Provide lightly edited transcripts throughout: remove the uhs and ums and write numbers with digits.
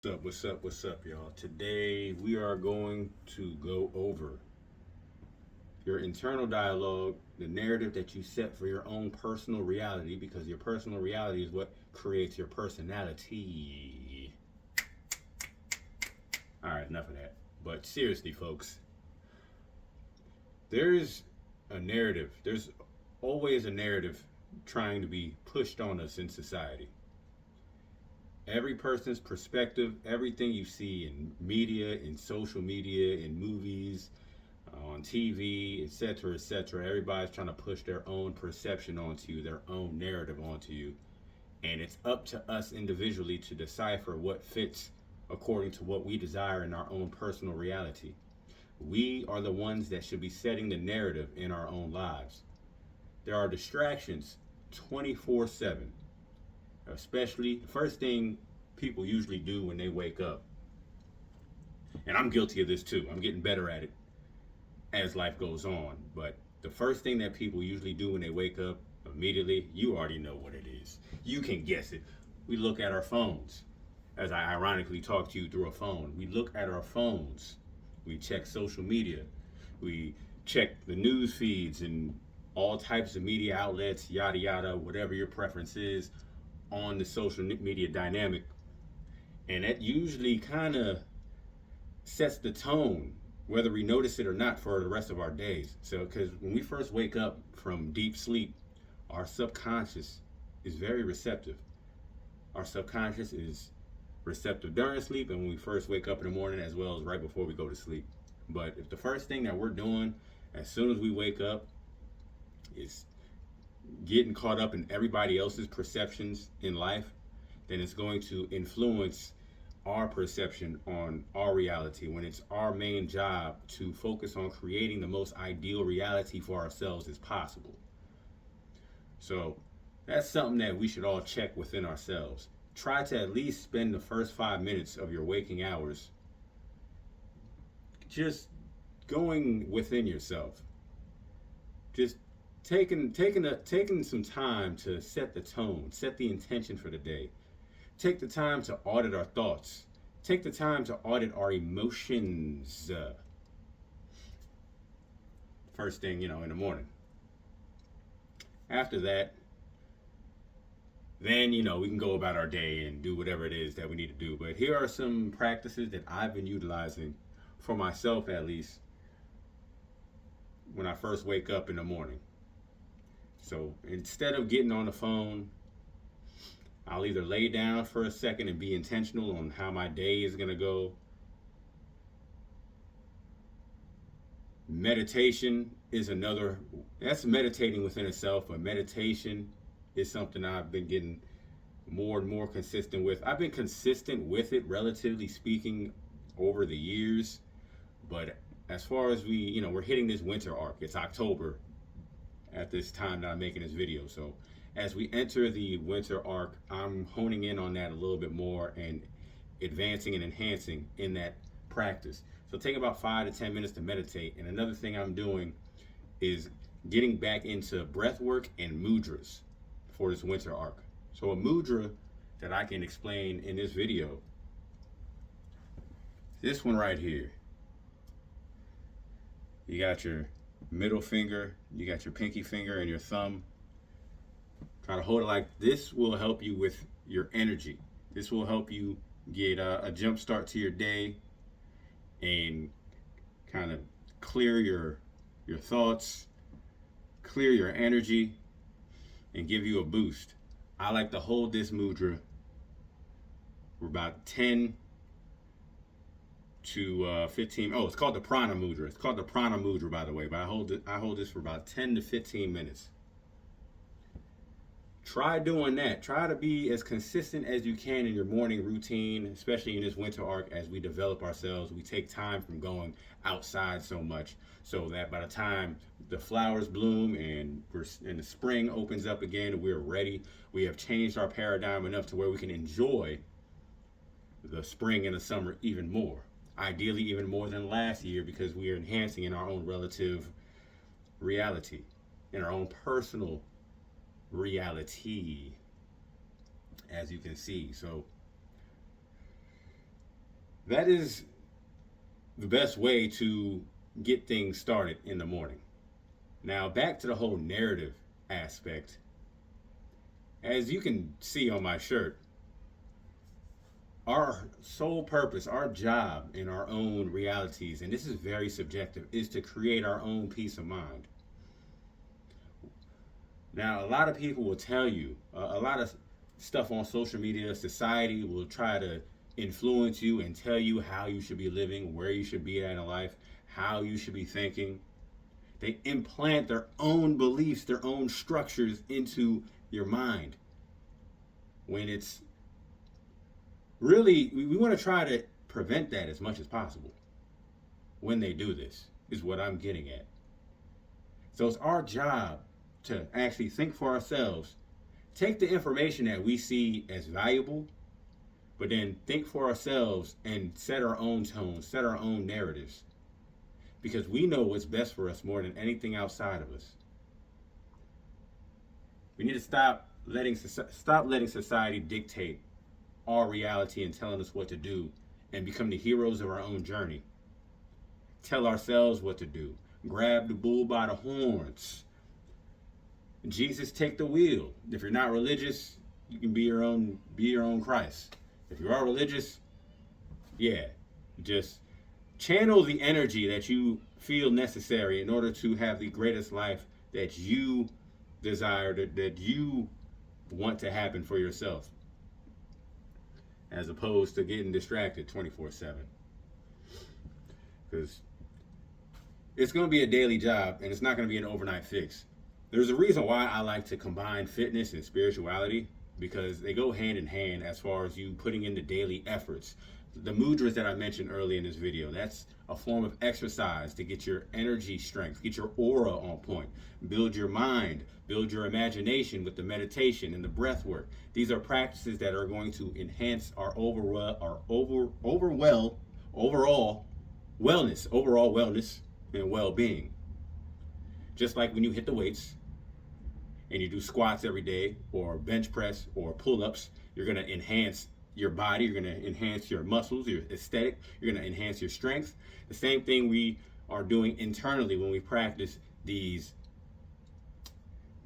What's up, y'all? Today we are going to go over your internal dialogue, the narrative that you set for your own personal reality, because your personal reality is what creates your personality. All right, enough of that. But seriously, folks, there's a narrative. There's always a narrative trying to be pushed on us in society. Every person's perspective, everything you see in media, in social media, in movies, on TV, etc., etc. Everybody's trying to push their own perception onto you, their own narrative onto you. And it's up to us individually to decipher what fits according to what we desire in our own personal reality. We are the ones that should be setting the narrative in our own lives. There are distractions 24/7, especially the first thing people usually do when they wake up. And I'm guilty of this too. I'm getting better at it as life goes on. But the first thing that people usually do when they wake up immediately, you already know what it is. You can guess it. We look at our phones. As I ironically talk to you through a phone, we look at our phones. We check social media. We check the news feeds and all types of media outlets, yada yada, whatever your preference is on the social media dynamic. And that usually kind of sets the tone, whether we notice it or not, for the rest of our days. So, because when we first wake up from deep sleep, our subconscious is very receptive. Our subconscious is receptive during sleep and when we first wake up in the morning, as well as right before we go to sleep. But if the first thing that we're doing as soon as we wake up is getting caught up in everybody else's perceptions in life, then it's going to influence our perception on our reality when it's our main job to focus on creating the most ideal reality for ourselves as possible. So that's something that we should all check within ourselves. Try to at least spend the first 5 minutes of your waking hours just going within yourself. Just taking some time to set the tone, set the intention for the day. Take the time to audit our thoughts. Take the time to audit our emotions. First thing, in the morning. After that, then, we can go about our day and do whatever it is that we need to do. But here are some practices that I've been utilizing for myself, at least, when I first wake up in the morning. So instead of getting on the phone, I'll either lay down for a second and be intentional on how my day is going to go. Meditation is another, that's meditating within itself, but meditation is something I've been getting more and more consistent with. I've been consistent with it, relatively speaking, over the years. But as far as we're hitting this winter arc, it's October at this time that I'm making this video. So as we enter the winter arc, I'm honing in on that a little bit more and advancing and enhancing in that practice. So take about 5 to 10 minutes to meditate. And another thing I'm doing is getting back into breath work and mudras for this winter arc. So a mudra that I can explain in this video, this one right here. You got your middle finger, you got your pinky finger and your thumb. Try to hold it like this. Will help you with your energy. This will help you get a jump start to your day and kind of clear your thoughts, clear your energy, and give you a boost. I like to hold this mudra for about 10 to 15. Oh, it's called the Prana Mudra. It's called the Prana Mudra, by the way. But I hold this for about 10 to 15 minutes. Try doing that. Try to be as consistent as you can in your morning routine, especially in this winter arc as we develop ourselves. We take time from going outside so much so that by the time the flowers bloom and the spring opens up again, we're ready. We have changed our paradigm enough to where we can enjoy the spring and the summer even more. Ideally, even more than last year because we are enhancing in our own relative reality, in our own personal reality, as you can see. So That is the best way to get things started in the morning. Now, back to the whole narrative aspect. As you can see on my shirt, our sole purpose, our job in our own realities, and this is very subjective, is to create our own peace of mind. Now, a lot of people will tell you, a lot of stuff on social media, society will try to influence you and tell you how you should be living, where you should be at in life, how you should be thinking. They implant their own beliefs, their own structures into your mind. When it's really, we want to try to prevent that as much as possible when they do this, is what I'm getting at. So it's our job to actually think for ourselves, take the information that we see as valuable, but then think for ourselves and set our own tone, set our own narratives. Because we know what's best for us more than anything outside of us. We need to stop letting society dictate our reality and telling us what to do, and become the heroes of our own journey. Tell ourselves what to do. Grab the bull by the horns. Jesus, take the wheel. If you're not religious, you can be your own Christ. If you are religious, yeah, just channel the energy that you feel necessary in order to have the greatest life that you desire, that you want to happen for yourself, as opposed to getting distracted 24/7. Because it's going to be a daily job, and it's not going to be an overnight fix. There's a reason why I like to combine fitness and spirituality, because they go hand in hand as far as you putting in the daily efforts. The mudras that I mentioned early in this video, that's a form of exercise to get your energy strength, get your aura on point, build your mind, build your imagination with the meditation and the breath work. These are practices that are going to enhance our overall wellness and well-being. Just like when you hit the weights and you do squats every day, or bench press, or pull-ups, you're going to enhance your body, you're going to enhance your muscles, your aesthetic, you're going to enhance your strength. The same thing we are doing internally when we practice these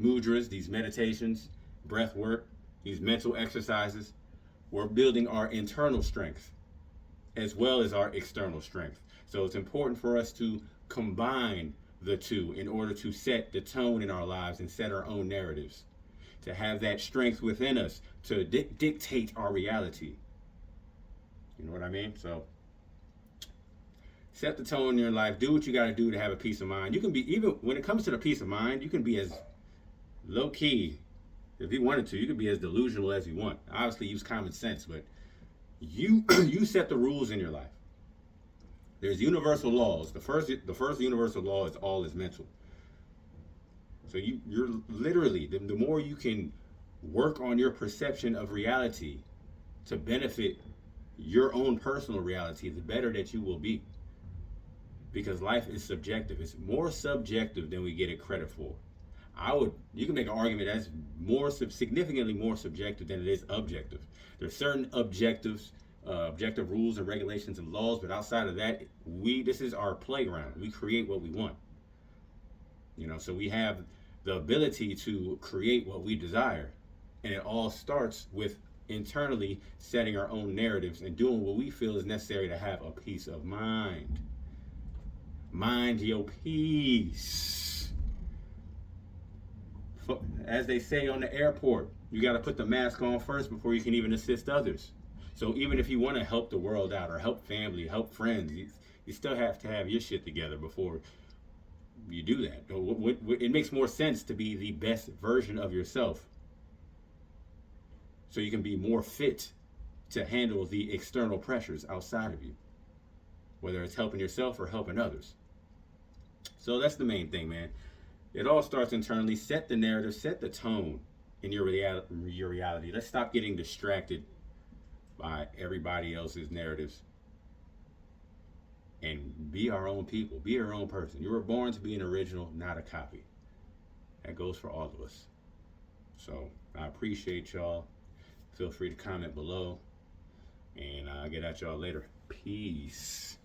mudras, these meditations, breath work, these mental exercises. We're building our internal strength as well as our external strength. So it's important for us to combine the two in order to set the tone in our lives and set our own narratives, to have that strength within us to dictate our reality. You know what I mean? So set the tone in your life. Do what you got to do to have a peace of mind. You can be, even when it comes to the peace of mind, you can be as low key, if you wanted to, you can be as delusional as you want. Obviously use common sense, but you you set the rules in your life. There's universal laws. The first universal law is all is mental. So you're literally, the more you can work on your perception of reality to benefit your own personal reality, the better that you will be. Because life is subjective. It's more subjective than we get it credit for. You can make an argument that's significantly more subjective than it is objective. There's certain objective rules and regulations and laws, but outside of that, this is our playground. We create what we want. So we have the ability to create what we desire, and it all starts with internally setting our own narratives and doing what we feel is necessary to have a peace of mind. Mind your peace. As they say on the airport, you got to put the mask on first before you can even assist others. So even if you want to help the world out, or help family, help friends, you still have to have your shit together before you do that. It makes more sense to be the best version of yourself, so you can be more fit to handle the external pressures outside of you, whether it's helping yourself or helping others. So that's the main thing, man. It all starts internally. Set the narrative, set the tone in your reality. Let's stop getting distracted by everybody else's narratives and be our own people. Be your own person. You were born to be an original, not a copy. That goes for all of us. So I appreciate y'all. Feel free to comment below. And I'll get at y'all later. Peace.